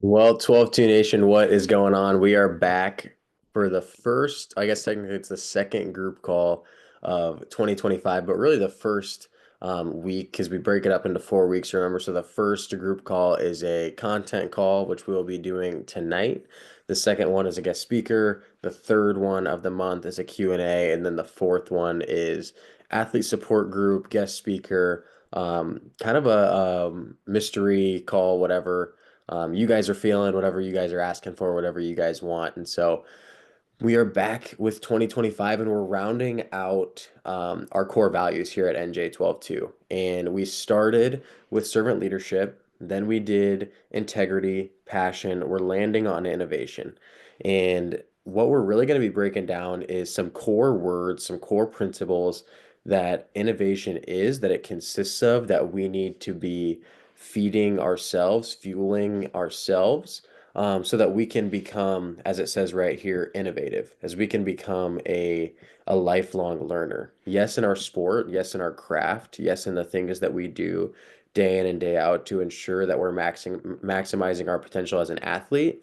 Well, 12-2 Nation, what is going on? We are back for the first, I guess technically it's the second group call of 2025, but really the first week because we break it up into 4 weeks, remember? So the first group call is a content call, which we will be doing tonight. The second one is a guest speaker. The third one of the month is a Q&A, and then the fourth one is athlete support group, guest speaker, kind of a mystery call, whatever you guys are feeling, whatever you guys are asking for, whatever you guys want. And so we are back with 2025 and we're rounding out our core values here at NJ12-2. And we started with servant leadership, then we did integrity, passion, we're landing on innovation. And what we're really going to be breaking down is some core words, some core principles that innovation is, that it consists of, that we need to be feeding ourselves, fueling ourselves so that we can become, as it says right here, innovative, as we can become a lifelong learner. Yes, in our sport, yes, in our craft, yes, in the things that we do day in and day out to ensure that we're maximizing our potential as an athlete,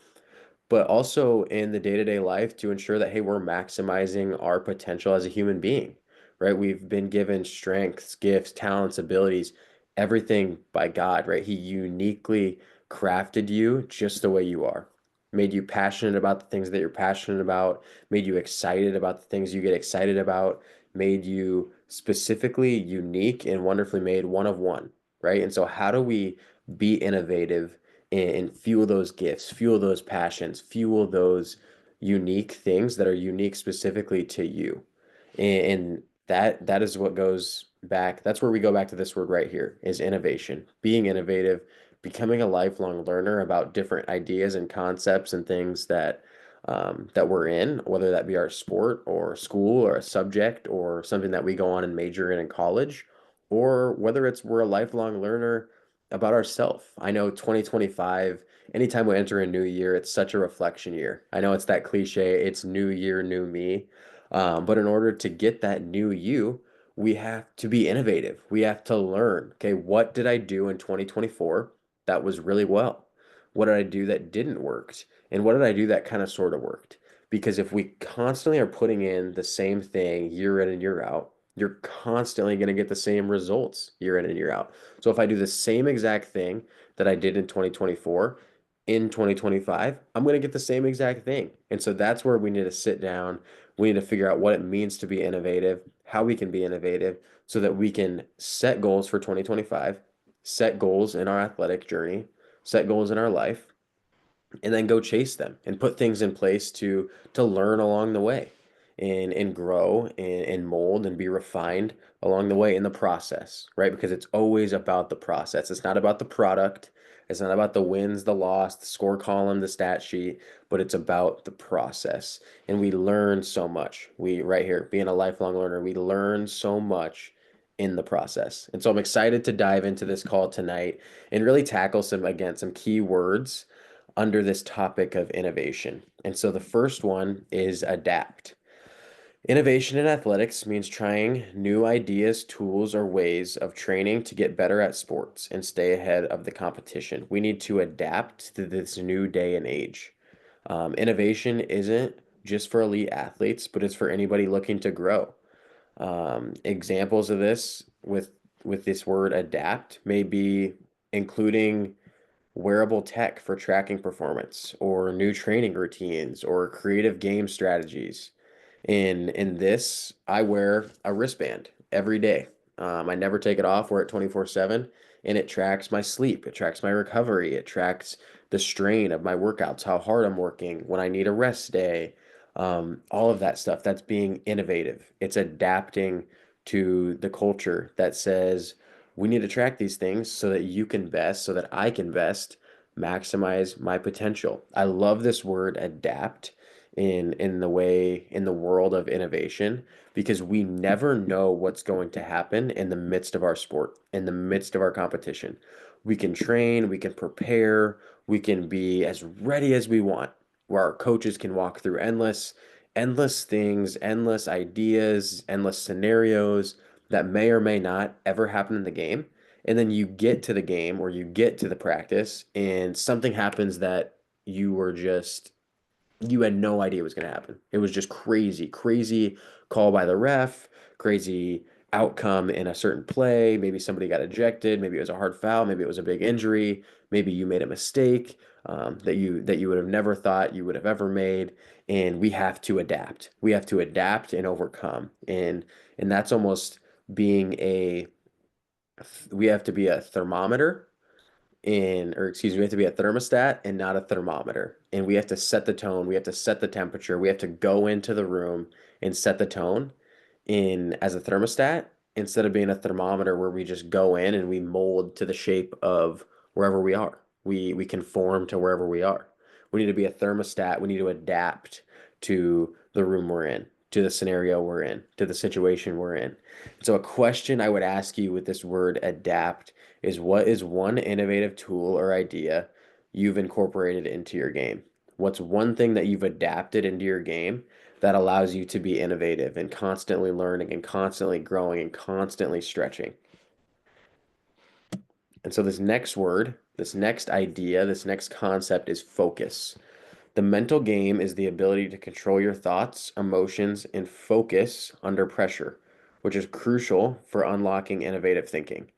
but also in the day-to-day life to ensure that, hey, we're maximizing our potential as a human being, right? We've been given strengths, gifts, talents, abilities, everything by God, right? He uniquely crafted you just the way you are, made you passionate about the things that you're passionate about, made you excited about the things you get excited about, made you specifically unique and wonderfully made, one of one, right? And so how do we be innovative and fuel those gifts, fuel those passions, fuel those unique things that are unique specifically to you? And that is what goes back. That's where we go back to this word right here is innovation, being innovative, becoming a lifelong learner about different ideas and concepts and things that we're in, whether that be our sport or school or a subject or something that we go on and major in college, or whether it's we're a lifelong learner about ourselves. I know 2025, anytime we enter a new year, it's such a reflection year. I know it's that cliche, it's new year, new me. But in order to get that new you, we have to be innovative. We have to learn, okay, what did I do in 2024 that was really well? What did I do that didn't work? And what did I do that kind of sort of worked? Because if we constantly are putting in the same thing year in and year out, you're constantly going to get the same results year in and year out. So if I do the same exact thing that I did in 2024 in 2025, I'm going to get the same exact thing. And so that's where we need to sit down. We need to figure out what it means to be innovative, how we can be innovative so that we can set goals for 2025, set goals in our athletic journey, set goals in our life, and then go chase them and put things in place to learn along the way and grow and mold and be refined along the way in the process, right? Because it's always about the process. It's not about the product. It's not about the wins, the loss, the score column, the stat sheet, but it's about the process. And we learn so much. We, right here, being a lifelong learner, we learn so much in the process. And so I'm excited to dive into this call tonight and really tackle some, again, some key words under this topic of innovation. And so the first one is adapt. Innovation in athletics means trying new ideas, tools, or ways of training to get better at sports and stay ahead of the competition. We need to adapt to this new day and age. Innovation isn't just for elite athletes, but it's for anybody looking to grow. Examples of this with this word adapt may be including wearable tech for tracking performance or new training routines or creative game strategies. In this, I wear a wristband every day. I never take it off. Wear it 24/7 and it tracks my sleep. It tracks my recovery. It tracks the strain of my workouts, how hard I'm working, when I need a rest day. All of that stuff. That's being innovative. It's adapting to the culture that says we need to track these things so that you can best, so that I can best maximize my potential. I love this word adapt in the way in the world of innovation because we never know what's going to happen in the midst of our sport, in the midst of our competition. We can train, we can prepare, we can be as ready as we want, where our coaches can walk through endless things, endless ideas, endless scenarios that may or may not ever happen in the game. And then you get to the game or you get to the practice and something happens that you were just you had no idea was going to happen. It was just crazy, crazy call by the ref, crazy outcome in a certain play. Maybe somebody got ejected. Maybe it was a hard foul. Maybe it was a big injury. Maybe you made a mistake that you would have never thought you would have ever made. And we have to adapt. We have to adapt and overcome. And that's almost being a we have to be a thermometer or excuse me, we have to be a thermostat and not a thermometer. And we have to set the tone, we have to set the temperature, we have to go into the room and set the tone in as a thermostat instead of being a thermometer where we just go in and we mold to the shape of wherever we are. We conform to wherever we are. We need to be a thermostat. We need to adapt to the room we're in, to the scenario we're in, to the situation we're in. So a question I would ask you with this word adapt is what is one innovative tool or idea you've incorporated into your game? What's one thing that you've adapted into your game that allows you to be innovative and constantly learning and constantly growing and constantly stretching? And so this next word, this next idea, this next concept is focus. The mental game is the ability to control your thoughts, emotions, and focus under pressure, which is crucial for unlocking innovative thinking.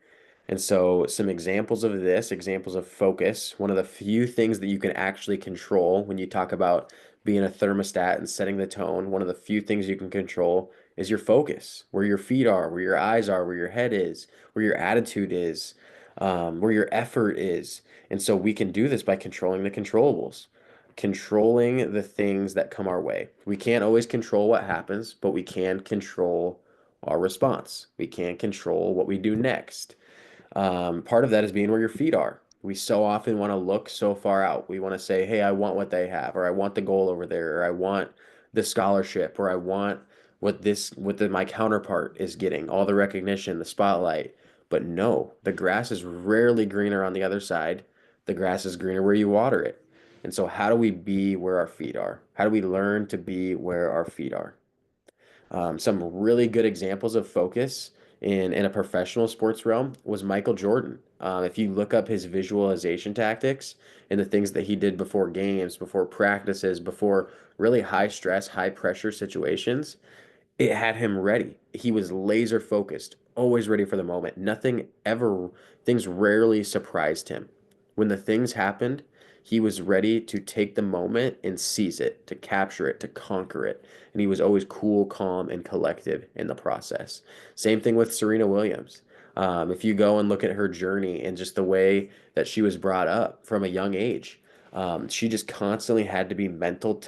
And so, some examples of this, examples of focus, one of the few things that you can actually control when you talk about being a thermostat and setting the tone, one of the few things you can control is your focus, where your feet are, where your eyes are, where your head is, where your attitude is, where your effort is. And so, we can do this by controlling the controllables, controlling the things that come our way. We can't always control what happens, but we can control our response. We can control what we do next. Part of that is being where your feet are. We so often want to look so far out. We want to say, hey, I want what they have, or I want the goal over there, or I want the scholarship, or I want my counterpart is getting, all the recognition, the spotlight. But no, the grass is rarely greener on the other side. The grass is greener where you water it. And so, how do we be where our feet are? How do we learn to be where our feet are? Some really good examples of focus in a professional sports realm was Michael Jordan. If you look up his visualization tactics and the things that he did before games, before practices, before really high stress, high pressure situations, it had him ready. He was laser focused, always ready for the moment. Things rarely surprised him. When the things happened, he was ready to take the moment and seize it, to capture it, to conquer it. And he was always cool, calm, and collected in the process. Same thing with Serena Williams. If you go and look at her journey and just the way that she was brought up from a young age, she just constantly had to be mentally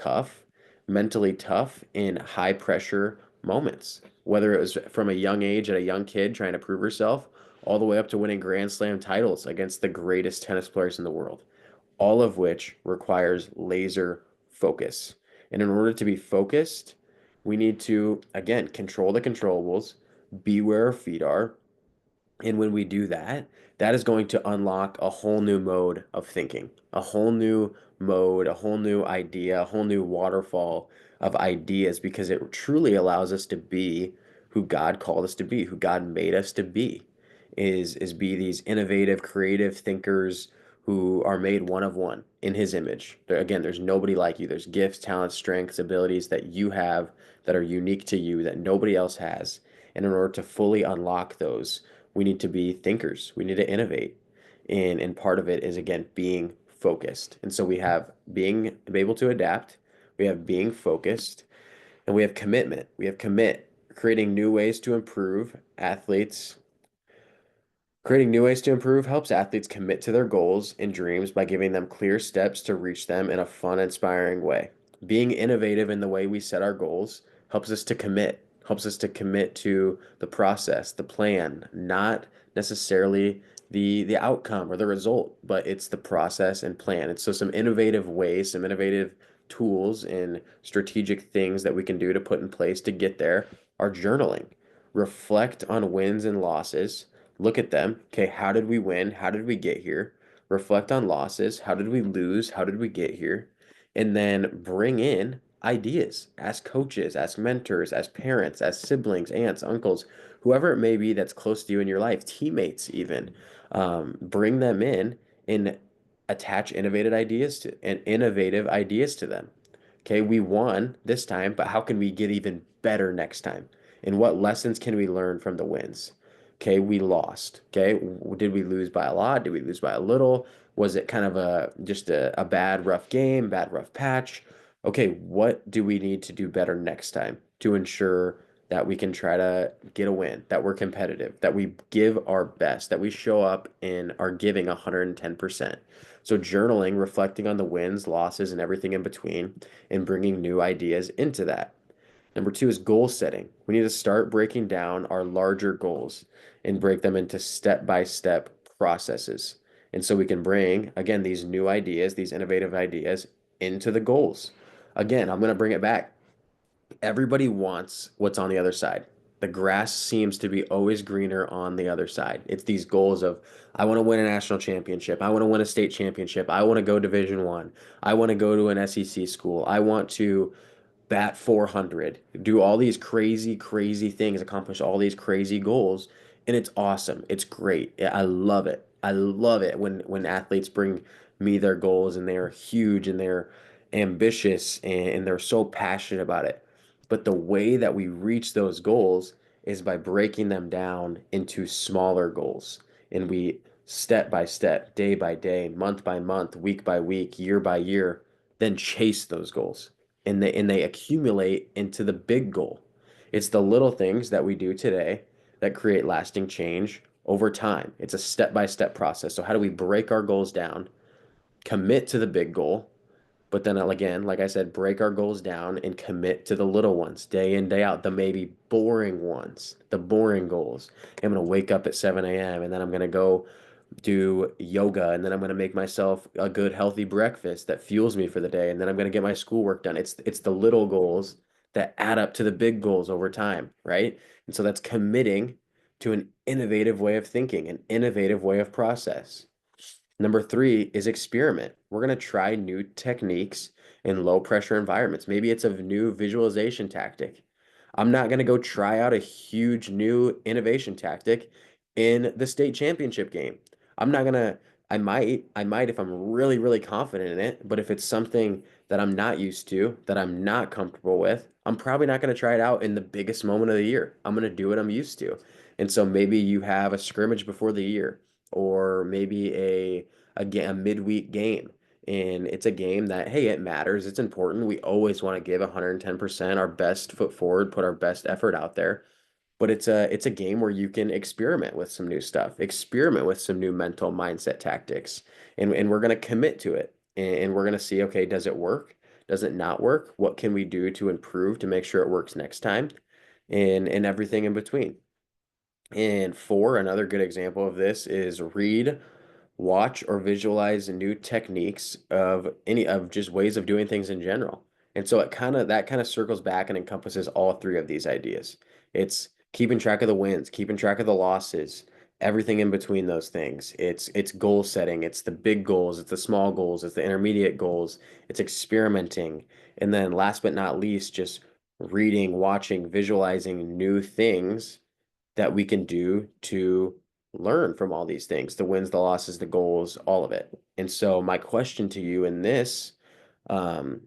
tough in high pressure moments, whether it was from a young age at a young kid trying to prove herself, all the way up to winning Grand Slam titles against the greatest tennis players in the world, all of which requires laser focus. And in order to be focused, we need to, again, control the controllables, be where our feet are, and when we do that, that is going to unlock a whole new mode of thinking, a whole new mode, a whole new idea, a whole new waterfall of ideas because it truly allows us to be who God called us to be, who God made us to be, is be these innovative, creative thinkers who are made one of one in his image. Again, there's nobody like you. There's gifts, talents, strengths, abilities that you have that are unique to you that nobody else has. And in order to fully unlock those, we need to be thinkers. We need to innovate. And part of it is again being focused. And so we have being able to adapt, we have being focused, and we have commitment. We have creating new ways to improve athletes. Creating new ways to improve helps athletes commit to their goals and dreams by giving them clear steps to reach them in a fun, inspiring way. Being innovative in the way we set our goals helps us to commit to the process, the plan, not necessarily the outcome or the result, but it's the process and plan. And so some innovative ways, some innovative tools and strategic things that we can do to put in place to get there are journaling. Reflect on wins and losses. Look at them. Okay, how did we win? How did we get here? Reflect on losses. How did we lose? How did we get here? And then bring in ideas. Ask coaches, ask mentors, ask parents, ask siblings, aunts, uncles, whoever it may be that's close to you in your life, teammates even, bring them in and attach innovative ideas to them. Okay, we won this time, but how can we get even better next time? And what lessons can we learn from the wins? Okay, we lost. Okay, did we lose by a lot? Did we lose by a little? Was it kind of a bad rough game, bad rough patch? Okay, what do we need to do better next time to ensure that we can try to get a win, that we're competitive, that we give our best, that we show up and are giving 110%. So journaling, reflecting on the wins, losses, and everything in between, and bringing new ideas into that. Number two is goal setting. We need to start breaking down our larger goals and break them into step-by-step processes. And so we can bring, again, these new ideas, these innovative ideas into the goals. Again, I'm going to bring it back. Everybody wants what's on the other side. The grass seems to be always greener on the other side. It's these goals of I want to win a national championship. I want to win a state championship. I want to go Division 1. I want to go to an SEC school. I want to bat 400, do all these crazy, crazy things, accomplish all these crazy goals, and it's awesome. It's great. I love it. I love it when athletes bring me their goals and they're huge and they're ambitious and they're so passionate about it. But the way that we reach those goals is by breaking them down into smaller goals. And we step by step, day by day, month by month, week by week, year by year, then chase those goals and they accumulate into the big goal. It's the little things that we do today that create lasting change over time. It's a step-by-step process. So how do we break our goals down, commit to the big goal, but then again, like I said, break our goals down and commit to the little ones day in, day out, the maybe boring ones, the boring goals. I'm going to wake up at 7 a.m. and then I'm going to go do yoga and then I'm going to make myself a good healthy breakfast that fuels me for the day and then I'm going to get my schoolwork done. It's the little goals that add up to the big goals over time, right? And so that's committing to an innovative way of thinking, an innovative way of process. Number three is experiment. We're going to try new techniques in low pressure environments. Maybe it's a new visualization tactic. I'm not going to go try out a huge new innovation tactic in the state championship game. I'm not going to, I might if I'm really, really confident in it. But if it's something that I'm not used to, that I'm not comfortable with, I'm probably not going to try it out in the biggest moment of the year. I'm going to do what I'm used to. And so maybe you have a scrimmage before the year, or maybe a midweek game. And it's a game that, hey, it matters. It's important. We always want to give 110%, our best foot forward, put our best effort out there. But it's a game where you can experiment with some new stuff, experiment with some new mental mindset tactics. And we're going to commit to it. And we're going to see, okay, does it work? Does it not work? What can we do to improve to make sure it works next time? And everything in between. And four, another good example of this is read, watch, or visualize new techniques of any of just ways of doing things in general. And so that kind of circles back and encompasses all three of these ideas. It's keeping track of the wins, keeping track of the losses, everything in between those things. It's goal setting, it's the big goals, it's the small goals, it's the intermediate goals, it's experimenting. And then last but not least, just reading, watching, visualizing new things that we can do to learn from all these things, the wins, the losses, the goals, all of it. And so my question to you in this um,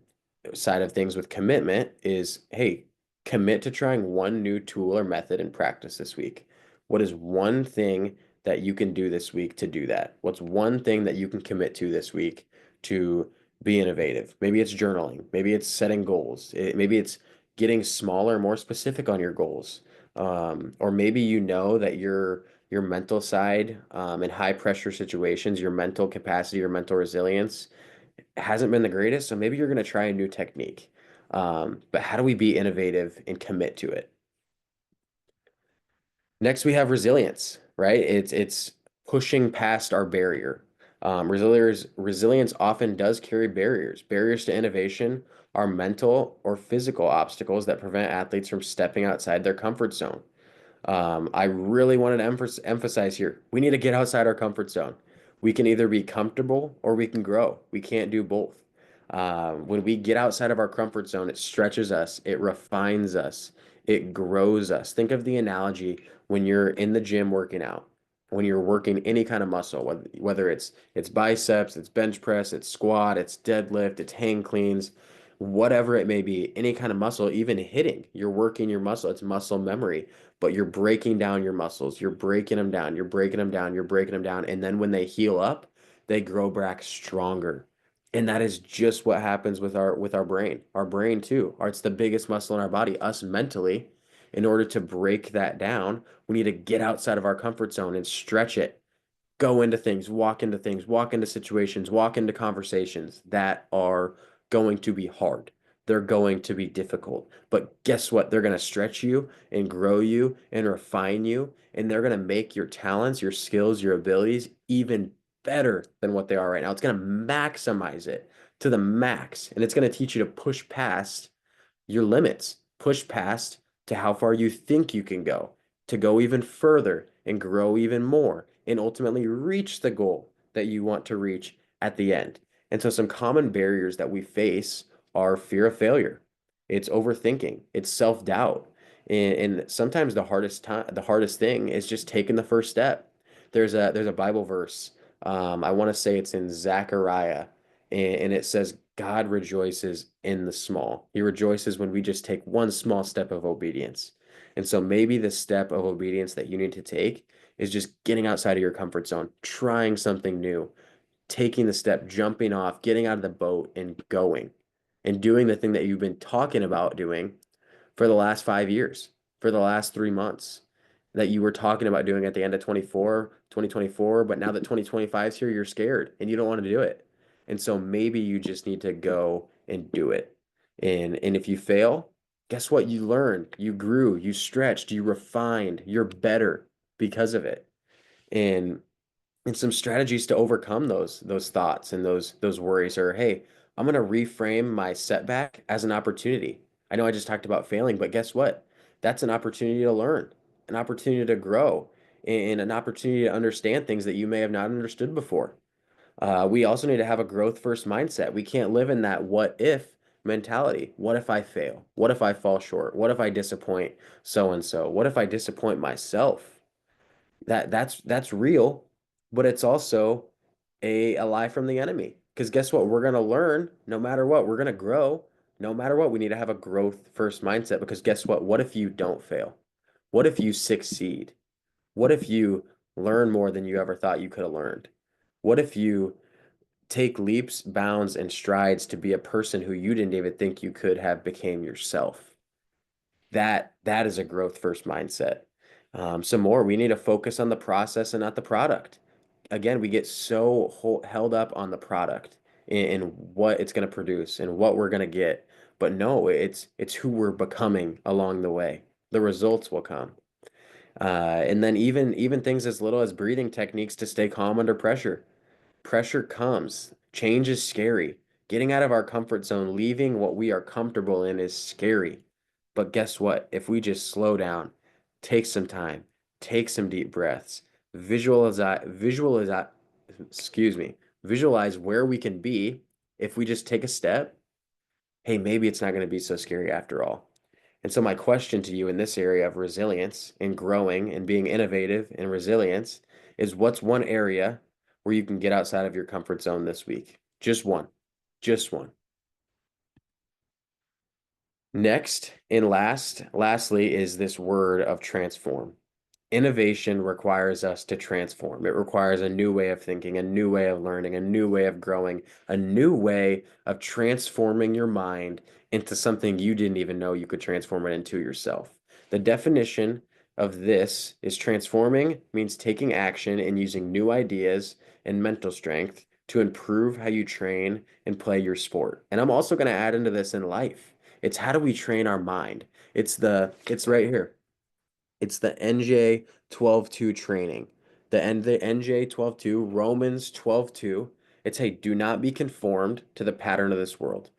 side of things with commitment is, hey, commit to trying one new tool or method in practice this week. What is one thing that you can do this week to do that? What's one thing that you can commit to this week to be innovative? Maybe it's journaling. Maybe it's setting goals. Maybe it's getting smaller, more specific on your goals. Or maybe you know that your mental side in high pressure situations, your mental capacity, your mental resilience hasn't been the greatest. So maybe you're going to try a new technique. But how do we be innovative and commit to it? Next, we have resilience, right? It's pushing past our barrier. Resilience often does carry barriers. Barriers to innovation are mental or physical obstacles that prevent athletes from stepping outside their comfort zone. I really wanted to emphasize here, we need to get outside our comfort zone. We can either be comfortable or we can grow. We can't do both. When we get outside of our comfort zone, it stretches us, it refines us, It grows us. Think of the analogy when you're in the gym working out, when you're working any kind of muscle, whether it's biceps, it's bench press, it's squat, it's deadlift, it's hang cleans, whatever it may be, any kind of muscle, even hitting, you're working your muscle. It's muscle memory, but you're breaking down your muscles. You're breaking them down. You're breaking them down. You're breaking them down. And then when they heal up, they grow back stronger. And that is just what happens with our brain. Our brain too. It's the biggest muscle in our body, us mentally. In order to break that down, we need to get outside of our comfort zone and stretch it. Go into things, walk into situations, walk into conversations that are going to be hard. They're going to be difficult. But guess what? They're going to stretch you and grow you and refine you. And they're going to make your talents, your skills, your abilities even better than what they are right now. It's going to maximize it to the max. And it's going to teach you to push past your limits, push past to how far you think you can go, to go even further and grow even more, and ultimately reach the goal that you want to reach at the end. And so, some common barriers that we face are fear of failure, it's overthinking, it's self doubt. And sometimes the hardest thing is just taking the first step. There's a Bible verse. I want to say it's in Zechariah, and it says, God rejoices in the small. He rejoices when we just take one small step of obedience. And so maybe the step of obedience that you need to take is just getting outside of your comfort zone, trying something new, taking the step, jumping off, getting out of the boat and going and doing the thing that you've been talking about doing for the last 5 years, for the last 3 months that you were talking about doing at the end of 2024. But now that 2025 is here, you're scared and you don't want to do it. And so maybe you just need to go and do it. And if you fail, guess what? You learned, you grew, you stretched, you refined, you're better because of it. And some strategies to overcome those thoughts and those worries are, hey, I'm going to reframe my setback as an opportunity. I know I just talked about failing, but guess what? That's an opportunity to learn, an opportunity to grow, and an opportunity to understand things that you may have not understood before. We also need to have a growth first mindset. We can't live in that what if mentality. What if I fail? What if I fall short? What if I disappoint so and so? What if I disappoint myself? That's real, but it's also a lie from the enemy. Because guess what? We're gonna learn no matter what. We're gonna grow no matter what. We need to have a growth first mindset because guess what? What if you don't fail? What if you succeed? What if you learn more than you ever thought you could have learned? What if you take leaps, bounds, and strides to be a person who you didn't even think you could have became yourself? That is a growth first mindset. Some more, we need to focus on the process and not the product. Again, we get so held up on the product and what it's going to produce and what we're going to get. But no, it's who we're becoming along the way. The results will come. And then even things as little as breathing techniques to stay calm under pressure. Pressure comes. Change is scary. Getting out of our comfort zone, leaving what we are comfortable in is scary. But guess what? If we just slow down, take some time, take some deep breaths, visualize, excuse me, visualize where we can be if we just take a step, hey, maybe it's not going to be so scary after all. And so my question to you in this area of resilience and growing and being innovative and resilience is what's one area where you can get outside of your comfort zone this week? Just one. Just one. Next and lastly is this word of transform. Innovation requires us to transform. It requires a new way of thinking, a new way of learning, a new way of growing, a new way of transforming your mind into something you didn't even know you could transform it into yourself. The definition of this is transforming means taking action and using new ideas and mental strength to improve how you train and play your sport. And I'm also going to add into this in life. It's how do we train our mind? It's right here. It's the NJ 12:2 training. The NJ 12:2, Romans 12:2. It's, hey, do not be conformed to the pattern of this world,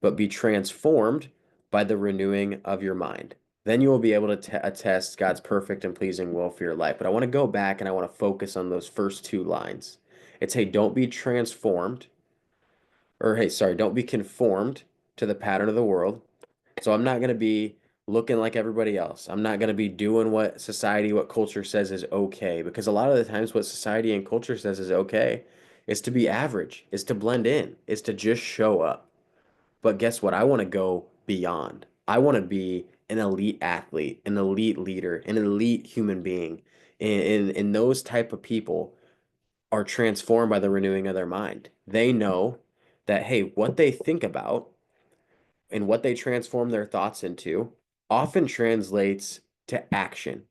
but be transformed by the renewing of your mind. Then you will be able to attest God's perfect and pleasing will for your life. But I want to go back and I want to focus on those first two lines. It's, hey, don't be transformed, or hey, sorry, don't be conformed to the pattern of the world. So I'm not going to be looking like everybody else. I'm not going to be doing what society, what culture says is okay. Because a lot of the times, what society and culture says is okay is to be average, is to blend in, is to just show up. But guess what? I want to go beyond. I want to be an elite athlete, an elite leader, an elite human being. And those type of people are transformed by the renewing of their mind. They know that, hey, what they think about and what they transform their thoughts into often translates to action.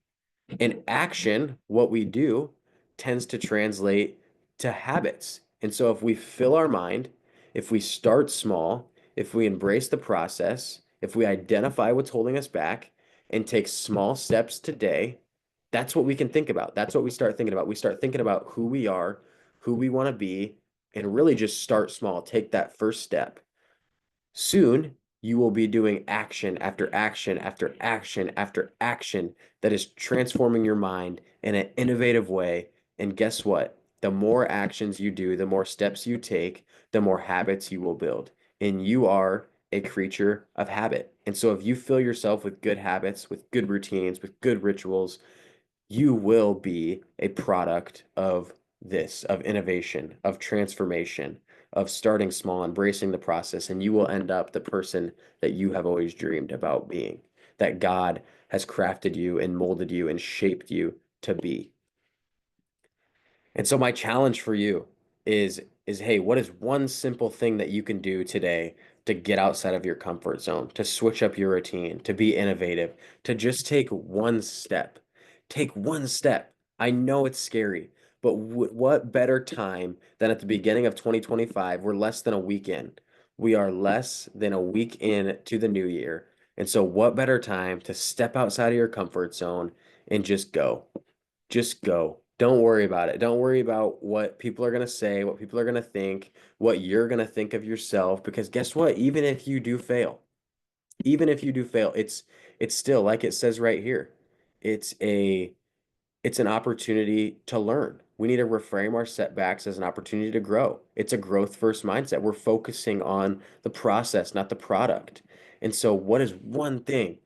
And action, what we do, tends to translate to habits. And so if we fill our mind, if we start small, if we embrace the process, if we identify what's holding us back and take small steps today, that's what we can think about. That's what we start thinking about. We start thinking about who we are, who we want to be, and really just start small. Take that first step. Soon, you will be doing action after action after action after action that is transforming your mind in an innovative way. And guess what? The more actions you do, the more steps you take, the more habits you will build. And you are a creature of habit. And so if you fill yourself with good habits, with good routines, with good rituals, you will be a product of this, of innovation, of transformation, of starting small, embracing the process, and you will end up the person that you have always dreamed about being, that God has crafted you and molded you and shaped you to be. And so my challenge for you is hey, what is one simple thing that you can do today to get outside of your comfort zone, to switch up your routine, to be innovative, to just take one step. Take one step. I know it's scary, but what better time than at the beginning of 2025? We're less than a week in. We are less than a week in to the new year. And so what better time to step outside of your comfort zone and just go? Just go. Don't worry about it. Don't worry about what people are going to say, what people are going to think, what you're going to think of yourself because guess what? Even if you do fail, even if you do fail, it's still like it says right here. It's a it's an opportunity to learn. We need to reframe our setbacks as an opportunity to grow. It's a growth first mindset. We're focusing on the process, not the product. And so what is one thing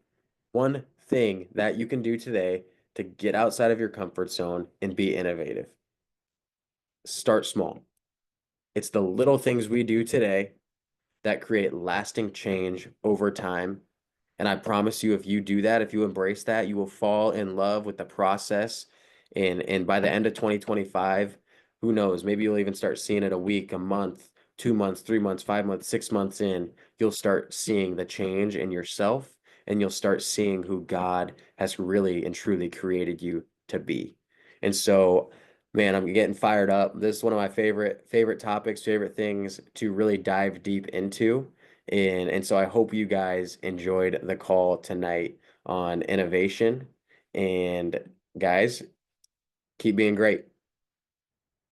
that you can do today to get outside of your comfort zone and be innovative? Start small. It's the little things we do today that create lasting change over time. And I promise you, if you do that, if you embrace that, you will fall in love with the process. And by the end of 2025, who knows, maybe you'll even start seeing it a week, a month, 2 months, 3 months, 5 months, 6 months in, you'll start seeing the change in yourself and you'll start seeing who God has really and truly created you to be. And so, man, I'm getting fired up. This is one of my favorite topics, favorite things to really dive deep into. And so I hope you guys enjoyed the call tonight on innovation. And guys, keep being great.